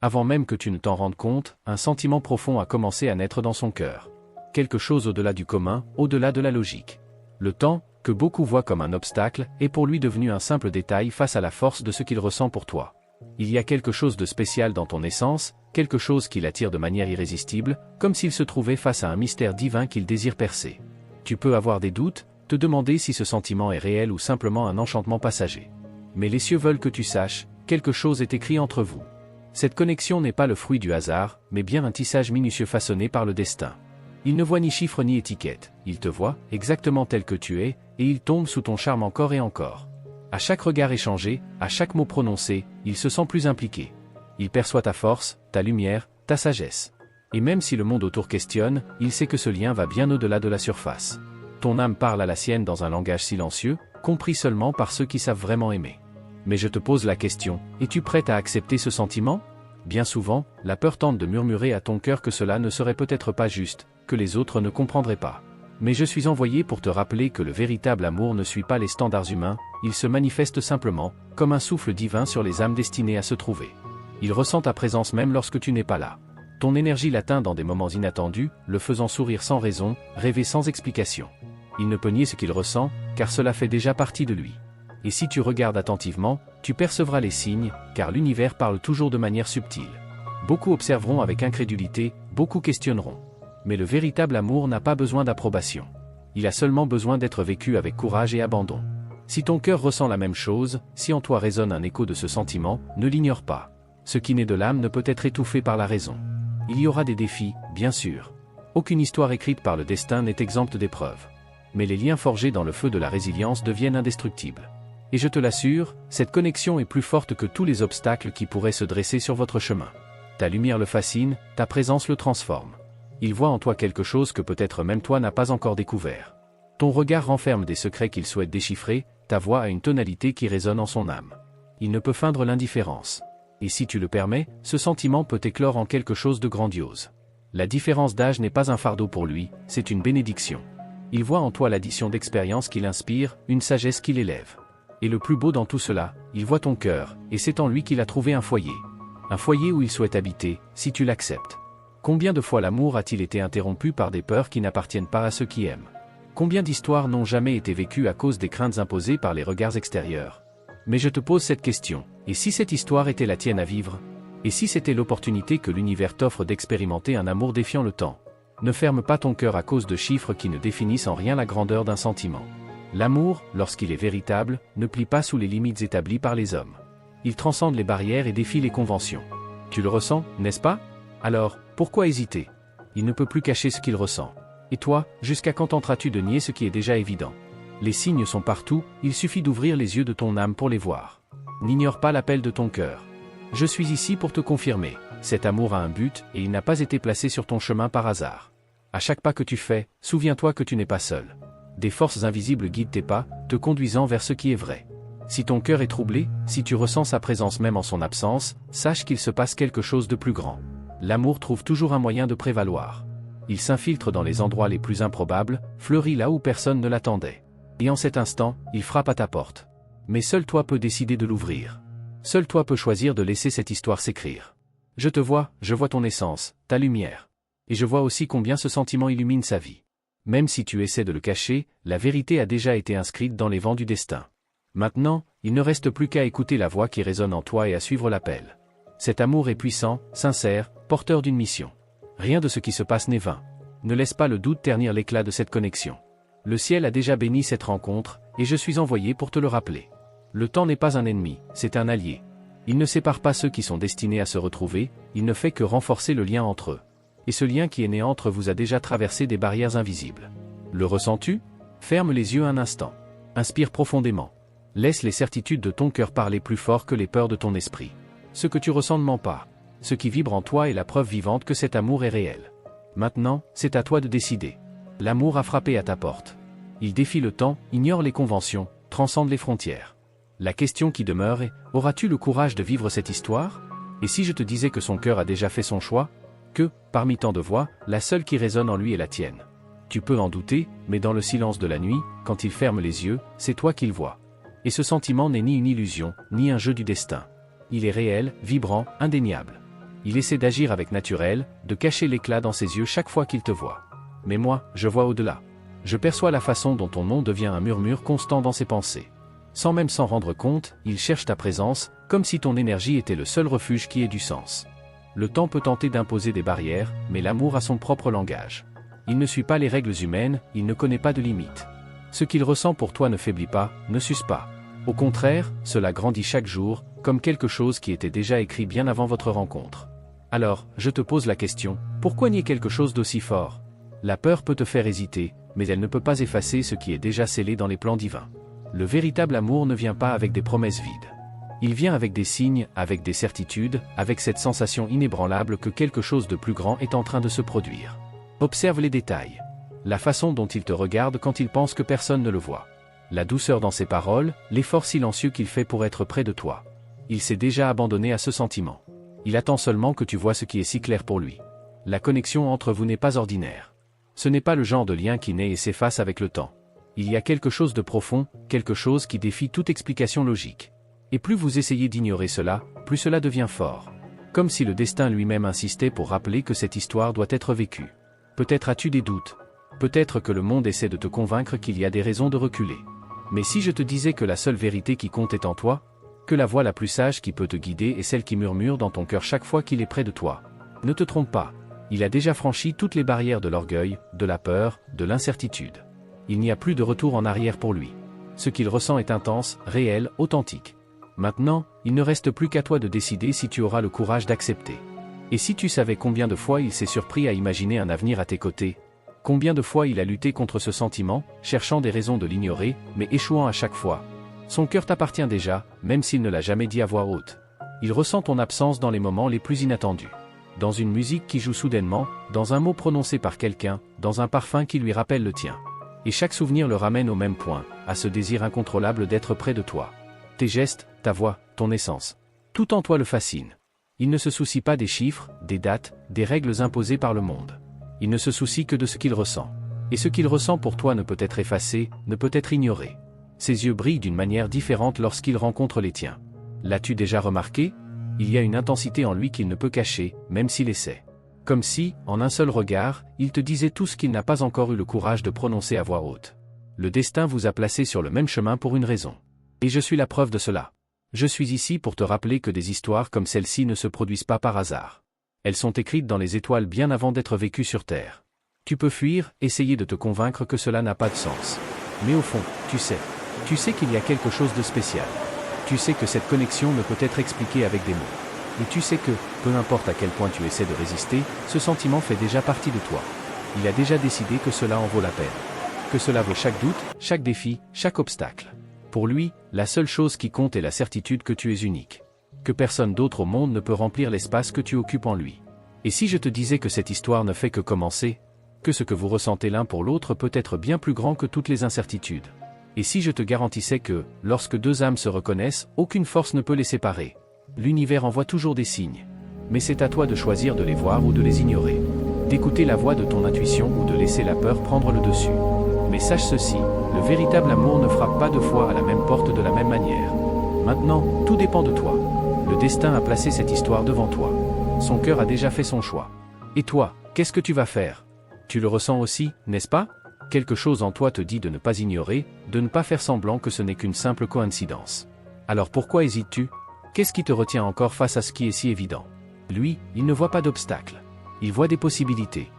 Avant même que tu ne t'en rendes compte, un sentiment profond a commencé à naître dans son cœur. Quelque chose au-delà du commun, au-delà de la logique. Le temps, que beaucoup voient comme un obstacle, est pour lui devenu un simple détail face à la force de ce qu'il ressent pour toi. Il y a quelque chose de spécial dans ton essence, quelque chose qui l'attire de manière irrésistible, comme s'il se trouvait face à un mystère divin qu'il désire percer. Tu peux avoir des doutes, te demander si ce sentiment est réel ou simplement un enchantement passager. Mais les cieux veulent que tu saches, quelque chose est écrit entre vous. Cette connexion n'est pas le fruit du hasard, mais bien un tissage minutieux façonné par le destin. Il ne voit ni chiffres ni étiquettes, il te voit, exactement tel que tu es, et il tombe sous ton charme encore et encore. À chaque regard échangé, à chaque mot prononcé, il se sent plus impliqué. Il perçoit ta force, ta lumière, ta sagesse. Et même si le monde autour questionne, il sait que ce lien va bien au-delà de la surface. Ton âme parle à la sienne dans un langage silencieux, compris seulement par ceux qui savent vraiment aimer. Mais je te pose la question, es-tu prête à accepter ce sentiment? Bien souvent, la peur tente de murmurer à ton cœur que cela ne serait peut-être pas juste, que les autres ne comprendraient pas. Mais je suis envoyé pour te rappeler que le véritable amour ne suit pas les standards humains, il se manifeste simplement, comme un souffle divin sur les âmes destinées à se trouver. Il ressent ta présence même lorsque tu n'es pas là. Ton énergie l'atteint dans des moments inattendus, le faisant sourire sans raison, rêver sans explication. Il ne peut nier ce qu'il ressent, car cela fait déjà partie de lui. Et si tu regardes attentivement, tu percevras les signes, car l'univers parle toujours de manière subtile. Beaucoup observeront avec incrédulité, beaucoup questionneront. Mais le véritable amour n'a pas besoin d'approbation. Il a seulement besoin d'être vécu avec courage et abandon. Si ton cœur ressent la même chose, si en toi résonne un écho de ce sentiment, ne l'ignore pas. Ce qui naît de l'âme ne peut être étouffé par la raison. Il y aura des défis, bien sûr. Aucune histoire écrite par le destin n'est exempte d'épreuves. Mais les liens forgés dans le feu de la résilience deviennent indestructibles. Et je te l'assure, cette connexion est plus forte que tous les obstacles qui pourraient se dresser sur votre chemin. Ta lumière le fascine, ta présence le transforme. Il voit en toi quelque chose que peut-être même toi n'as pas encore découvert. Ton regard renferme des secrets qu'il souhaite déchiffrer, ta voix a une tonalité qui résonne en son âme. Il ne peut feindre l'indifférence. Et si tu le permets, ce sentiment peut éclore en quelque chose de grandiose. La différence d'âge n'est pas un fardeau pour lui, c'est une bénédiction. Il voit en toi l'addition d'expériences qui l'inspire, une sagesse qui l'élève. Et le plus beau dans tout cela, il voit ton cœur, et c'est en lui qu'il a trouvé un foyer. Un foyer où il souhaite habiter, si tu l'acceptes. Combien de fois l'amour a-t-il été interrompu par des peurs qui n'appartiennent pas à ceux qui aiment? Combien d'histoires n'ont jamais été vécues à cause des craintes imposées par les regards extérieurs? Mais je te pose cette question, et si cette histoire était la tienne à vivre? Et si c'était l'opportunité que l'univers t'offre d'expérimenter un amour défiant le temps? Ne ferme pas ton cœur à cause de chiffres qui ne définissent en rien la grandeur d'un sentiment. L'amour, lorsqu'il est véritable, ne plie pas sous les limites établies par les hommes. Il transcende les barrières et défie les conventions. Tu le ressens, n'est-ce pas? Alors, pourquoi hésiter? Il ne peut plus cacher ce qu'il ressent. Et toi, jusqu'à quand tenteras-tu de nier ce qui est déjà évident? Les signes sont partout, il suffit d'ouvrir les yeux de ton âme pour les voir. N'ignore pas l'appel de ton cœur. Je suis ici pour te confirmer, cet amour a un but et il n'a pas été placé sur ton chemin par hasard. À chaque pas que tu fais, souviens-toi que tu n'es pas seul. Des forces invisibles guident tes pas, te conduisant vers ce qui est vrai. Si ton cœur est troublé, si tu ressens sa présence même en son absence, sache qu'il se passe quelque chose de plus grand. L'amour trouve toujours un moyen de prévaloir. Il s'infiltre dans les endroits les plus improbables, fleurit là où personne ne l'attendait. Et en cet instant, il frappe à ta porte. Mais seul toi peux décider de l'ouvrir. Seul toi peux choisir de laisser cette histoire s'écrire. Je te vois, je vois ton essence, ta lumière. Et je vois aussi combien ce sentiment illumine sa vie. Même si tu essaies de le cacher, la vérité a déjà été inscrite dans les vents du destin. Maintenant, il ne reste plus qu'à écouter la voix qui résonne en toi et à suivre l'appel. Cet amour est puissant, sincère, porteur d'une mission. Rien de ce qui se passe n'est vain. Ne laisse pas le doute ternir l'éclat de cette connexion. Le ciel a déjà béni cette rencontre, et je suis envoyé pour te le rappeler. Le temps n'est pas un ennemi, c'est un allié. Il ne sépare pas ceux qui sont destinés à se retrouver, il ne fait que renforcer le lien entre eux. Et ce lien qui est né entre vous a déjà traversé des barrières invisibles. Le ressens-tu? Ferme les yeux un instant. Inspire profondément. Laisse les certitudes de ton cœur parler plus fort que les peurs de ton esprit. Ce que tu ressens ne ment pas. Ce qui vibre en toi est la preuve vivante que cet amour est réel. Maintenant, c'est à toi de décider. L'amour a frappé à ta porte. Il défie le temps, ignore les conventions, transcende les frontières. La question qui demeure est, auras-tu le courage de vivre cette histoire? Et si je te disais que son cœur a déjà fait son choix? Que, parmi tant de voix, la seule qui résonne en lui est la tienne. Tu peux en douter, mais dans le silence de la nuit, quand il ferme les yeux, c'est toi qu'il voit. Et ce sentiment n'est ni une illusion, ni un jeu du destin. Il est réel, vibrant, indéniable. Il essaie d'agir avec naturel, de cacher l'éclat dans ses yeux chaque fois qu'il te voit. Mais moi, je vois au-delà. Je perçois la façon dont ton nom devient un murmure constant dans ses pensées. Sans même s'en rendre compte, il cherche ta présence, comme si ton énergie était le seul refuge qui ait du sens. Le temps peut tenter d'imposer des barrières, mais l'amour a son propre langage. Il ne suit pas les règles humaines, il ne connaît pas de limites. Ce qu'il ressent pour toi ne faiblit pas, ne s'use pas. Au contraire, cela grandit chaque jour, comme quelque chose qui était déjà écrit bien avant votre rencontre. Alors, je te pose la question, pourquoi nier quelque chose d'aussi fort? La peur peut te faire hésiter, mais elle ne peut pas effacer ce qui est déjà scellé dans les plans divins. Le véritable amour ne vient pas avec des promesses vides. Il vient avec des signes, avec des certitudes, avec cette sensation inébranlable que quelque chose de plus grand est en train de se produire. Observe les détails. La façon dont il te regarde quand il pense que personne ne le voit. La douceur dans ses paroles, l'effort silencieux qu'il fait pour être près de toi. Il s'est déjà abandonné à ce sentiment. Il attend seulement que tu vois ce qui est si clair pour lui. La connexion entre vous n'est pas ordinaire. Ce n'est pas le genre de lien qui naît et s'efface avec le temps. Il y a quelque chose de profond, quelque chose qui défie toute explication logique. Et plus vous essayez d'ignorer cela, plus cela devient fort. Comme si le destin lui-même insistait pour rappeler que cette histoire doit être vécue. Peut-être as-tu des doutes. Peut-être que le monde essaie de te convaincre qu'il y a des raisons de reculer. Mais si je te disais que la seule vérité qui compte est en toi, que la voix la plus sage qui peut te guider est celle qui murmure dans ton cœur chaque fois qu'il est près de toi. Ne te trompe pas. Il a déjà franchi toutes les barrières de l'orgueil, de la peur, de l'incertitude. Il n'y a plus de retour en arrière pour lui. Ce qu'il ressent est intense, réel, authentique. Maintenant, il ne reste plus qu'à toi de décider si tu auras le courage d'accepter. Et si tu savais combien de fois il s'est surpris à imaginer un avenir à tes côtés, combien de fois il a lutté contre ce sentiment, cherchant des raisons de l'ignorer, mais échouant à chaque fois. Son cœur t'appartient déjà, même s'il ne l'a jamais dit à voix haute. Il ressent ton absence dans les moments les plus inattendus. Dans une musique qui joue soudainement, dans un mot prononcé par quelqu'un, dans un parfum qui lui rappelle le tien. Et chaque souvenir le ramène au même point, à ce désir incontrôlable d'être près de toi. Tes gestes, ta voix, ton essence. Tout en toi le fascine. Il ne se soucie pas des chiffres, des dates, des règles imposées par le monde. Il ne se soucie que de ce qu'il ressent. Et ce qu'il ressent pour toi ne peut être effacé, ne peut être ignoré. Ses yeux brillent d'une manière différente lorsqu'il rencontre les tiens. L'as-tu déjà remarqué? Il y a une intensité en lui qu'il ne peut cacher, même s'il essaie. Comme si, en un seul regard, il te disait tout ce qu'il n'a pas encore eu le courage de prononcer à voix haute. Le destin vous a placé sur le même chemin pour une raison. Et je suis la preuve de cela. Je suis ici pour te rappeler que des histoires comme celle-ci ne se produisent pas par hasard. Elles sont écrites dans les étoiles bien avant d'être vécues sur Terre. Tu peux fuir, essayer de te convaincre que cela n'a pas de sens. Mais au fond, tu sais qu'il y a quelque chose de spécial. Tu sais que cette connexion ne peut être expliquée avec des mots. Et tu sais que, peu importe à quel point tu essaies de résister, ce sentiment fait déjà partie de toi. Il a déjà décidé que cela en vaut la peine. Que cela vaut chaque doute, chaque défi, chaque obstacle. Pour lui, la seule chose qui compte est la certitude que tu es unique. Que personne d'autre au monde ne peut remplir l'espace que tu occupes en lui. Et si je te disais que cette histoire ne fait que commencer, que ce que vous ressentez l'un pour l'autre peut être bien plus grand que toutes les incertitudes. Et si je te garantissais que, lorsque deux âmes se reconnaissent, aucune force ne peut les séparer. L'univers envoie toujours des signes. Mais c'est à toi de choisir de les voir ou de les ignorer. D'écouter la voix de ton intuition ou de laisser la peur prendre le dessus. Mais sache ceci, le véritable amour ne frappe pas deux fois à la même porte de la même manière. Maintenant, tout dépend de toi. Le destin a placé cette histoire devant toi. Son cœur a déjà fait son choix. Et toi, qu'est-ce que tu vas faire? Tu le ressens aussi, n'est-ce pas? Quelque chose en toi te dit de ne pas ignorer, de ne pas faire semblant que ce n'est qu'une simple coïncidence. Alors pourquoi hésites-tu? Qu'est-ce qui te retient encore face à ce qui est si évident? Lui, il ne voit pas d'obstacle. Il voit des possibilités.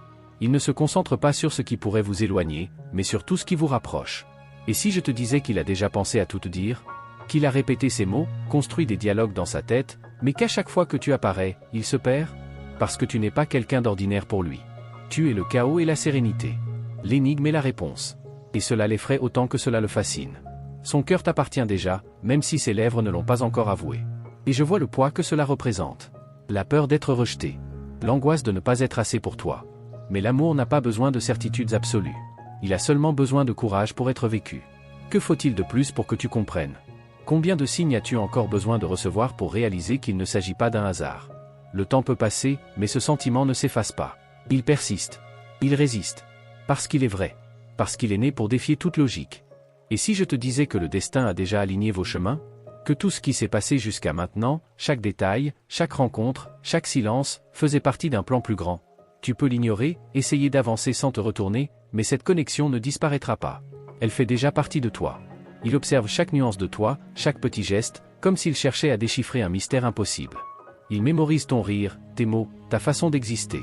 Il ne se concentre pas sur ce qui pourrait vous éloigner, mais sur tout ce qui vous rapproche. Et si je te disais qu'il a déjà pensé à tout te dire? Qu'il a répété ces mots, construit des dialogues dans sa tête, mais qu'à chaque fois que tu apparais, il se perd? Parce que tu n'es pas quelqu'un d'ordinaire pour lui. Tu es le chaos et la sérénité. L'énigme est la réponse. Et cela l'effraie autant que cela le fascine. Son cœur t'appartient déjà, même si ses lèvres ne l'ont pas encore avoué. Et je vois le poids que cela représente. La peur d'être rejeté. L'angoisse de ne pas être assez pour toi. Mais l'amour n'a pas besoin de certitudes absolues. Il a seulement besoin de courage pour être vécu. Que faut-il de plus pour que tu comprennes? Combien de signes as-tu encore besoin de recevoir pour réaliser qu'il ne s'agit pas d'un hasard? Le temps peut passer, mais ce sentiment ne s'efface pas. Il persiste. Il résiste. Parce qu'il est vrai. Parce qu'il est né pour défier toute logique. Et si je te disais que le destin a déjà aligné vos chemins? Que tout ce qui s'est passé jusqu'à maintenant, chaque détail, chaque rencontre, chaque silence, faisait partie d'un plan plus grand. Tu peux l'ignorer, essayer d'avancer sans te retourner, mais cette connexion ne disparaîtra pas. Elle fait déjà partie de toi. Il observe chaque nuance de toi, chaque petit geste, comme s'il cherchait à déchiffrer un mystère impossible. Il mémorise ton rire, tes mots, ta façon d'exister.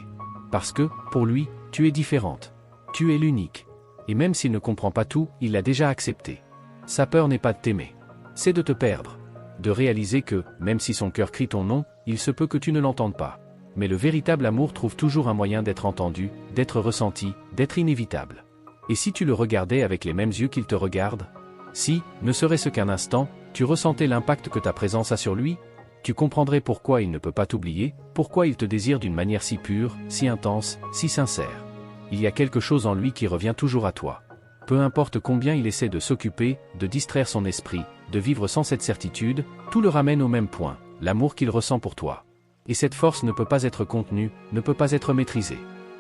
Parce que, pour lui, tu es différente. Tu es l'unique. Et même s'il ne comprend pas tout, il l'a déjà accepté. Sa peur n'est pas de t'aimer. C'est de te perdre. De réaliser que, même si son cœur crie ton nom, il se peut que tu ne l'entendes pas. Mais le véritable amour trouve toujours un moyen d'être entendu, d'être ressenti, d'être inévitable. Et si tu le regardais avec les mêmes yeux qu'il te regarde? Si, ne serait-ce qu'un instant, tu ressentais l'impact que ta présence a sur lui, tu comprendrais pourquoi il ne peut pas t'oublier, pourquoi il te désire d'une manière si pure, si intense, si sincère. Il y a quelque chose en lui qui revient toujours à toi. Peu importe combien il essaie de s'occuper, de distraire son esprit, de vivre sans cette certitude, tout le ramène au même point, l'amour qu'il ressent pour toi. Et cette force ne peut pas être contenue, ne peut pas être maîtrisée.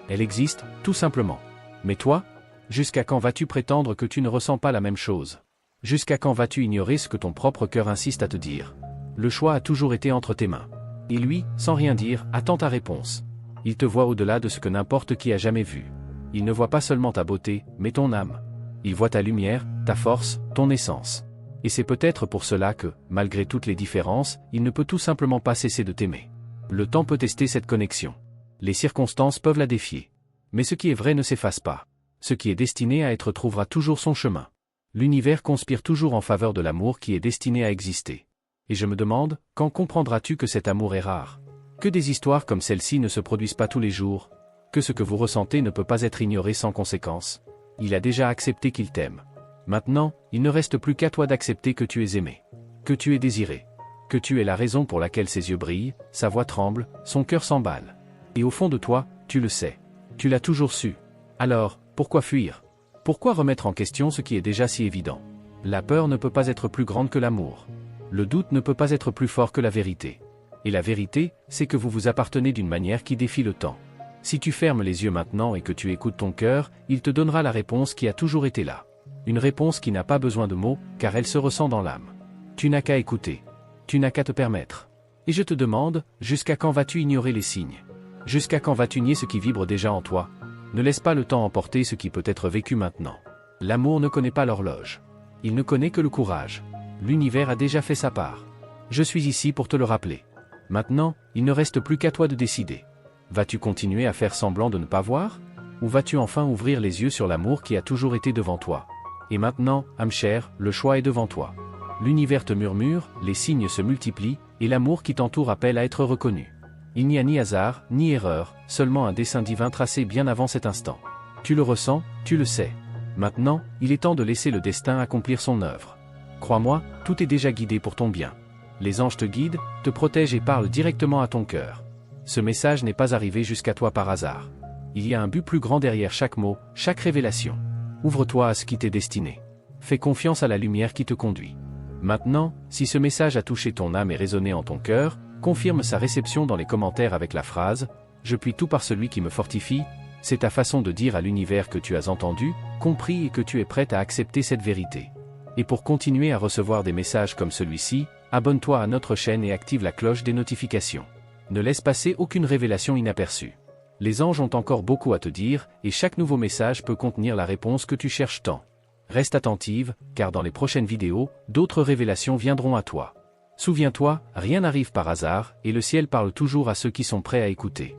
Elle existe, tout simplement. Mais toi? Jusqu'à quand vas-tu prétendre que tu ne ressens pas la même chose? Jusqu'à quand vas-tu ignorer ce que ton propre cœur insiste à te dire? Le choix a toujours été entre tes mains. Et lui, sans rien dire, attend ta réponse. Il te voit au-delà de ce que n'importe qui a jamais vu. Il ne voit pas seulement ta beauté, mais ton âme. Il voit ta lumière, ta force, ton essence. Et c'est peut-être pour cela que, malgré toutes les différences, il ne peut tout simplement pas cesser de t'aimer. Le temps peut tester cette connexion. Les circonstances peuvent la défier. Mais ce qui est vrai ne s'efface pas. Ce qui est destiné à être trouvera toujours son chemin. L'univers conspire toujours en faveur de l'amour qui est destiné à exister. Et je me demande, quand comprendras-tu que cet amour est rare? Que des histoires comme celle-ci ne se produisent pas tous les jours? Que ce que vous ressentez ne peut pas être ignoré sans conséquence? Il a déjà accepté qu'il t'aime. Maintenant, il ne reste plus qu'à toi d'accepter que tu es aimé. Que tu es désiré. Que tu es la raison pour laquelle ses yeux brillent, sa voix tremble, son cœur s'emballe. Et au fond de toi, tu le sais. Tu l'as toujours su. Alors, pourquoi fuir? Pourquoi remettre en question ce qui est déjà si évident? La peur ne peut pas être plus grande que l'amour. Le doute ne peut pas être plus fort que la vérité. Et la vérité, c'est que vous vous appartenez d'une manière qui défie le temps. Si tu fermes les yeux maintenant et que tu écoutes ton cœur, il te donnera la réponse qui a toujours été là. Une réponse qui n'a pas besoin de mots, car elle se ressent dans l'âme. Tu n'as qu'à écouter. Tu n'as qu'à te permettre. Et je te demande, jusqu'à quand vas-tu ignorer les signes? Jusqu'à quand vas-tu nier ce qui vibre déjà en toi? Ne laisse pas le temps emporter ce qui peut être vécu maintenant. L'amour ne connaît pas l'horloge. Il ne connaît que le courage. L'univers a déjà fait sa part. Je suis ici pour te le rappeler. Maintenant, il ne reste plus qu'à toi de décider. Vas-tu continuer à faire semblant de ne pas voir? Ou vas-tu enfin ouvrir les yeux sur l'amour qui a toujours été devant toi? Et maintenant, âme chère, le choix est devant toi. L'univers te murmure, les signes se multiplient, et l'amour qui t'entoure appelle à être reconnu. Il n'y a ni hasard, ni erreur, seulement un dessein divin tracé bien avant cet instant. Tu le ressens, tu le sais. Maintenant, il est temps de laisser le destin accomplir son œuvre. Crois-moi, tout est déjà guidé pour ton bien. Les anges te guident, te protègent et parlent directement à ton cœur. Ce message n'est pas arrivé jusqu'à toi par hasard. Il y a un but plus grand derrière chaque mot, chaque révélation. Ouvre-toi à ce qui t'est destiné. Fais confiance à la lumière qui te conduit. Maintenant, si ce message a touché ton âme et résonné en ton cœur, confirme sa réception dans les commentaires avec la phrase « Je puis tout par celui qui me fortifie ». C'est ta façon de dire à l'univers que tu as entendu, compris et que tu es prête à accepter cette vérité. Et pour continuer à recevoir des messages comme celui-ci, abonne-toi à notre chaîne et active la cloche des notifications. Ne laisse passer aucune révélation inaperçue. Les anges ont encore beaucoup à te dire, et chaque nouveau message peut contenir la réponse que tu cherches tant. Reste attentive, car dans les prochaines vidéos, d'autres révélations viendront à toi. Souviens-toi, rien n'arrive par hasard, et le ciel parle toujours à ceux qui sont prêts à écouter.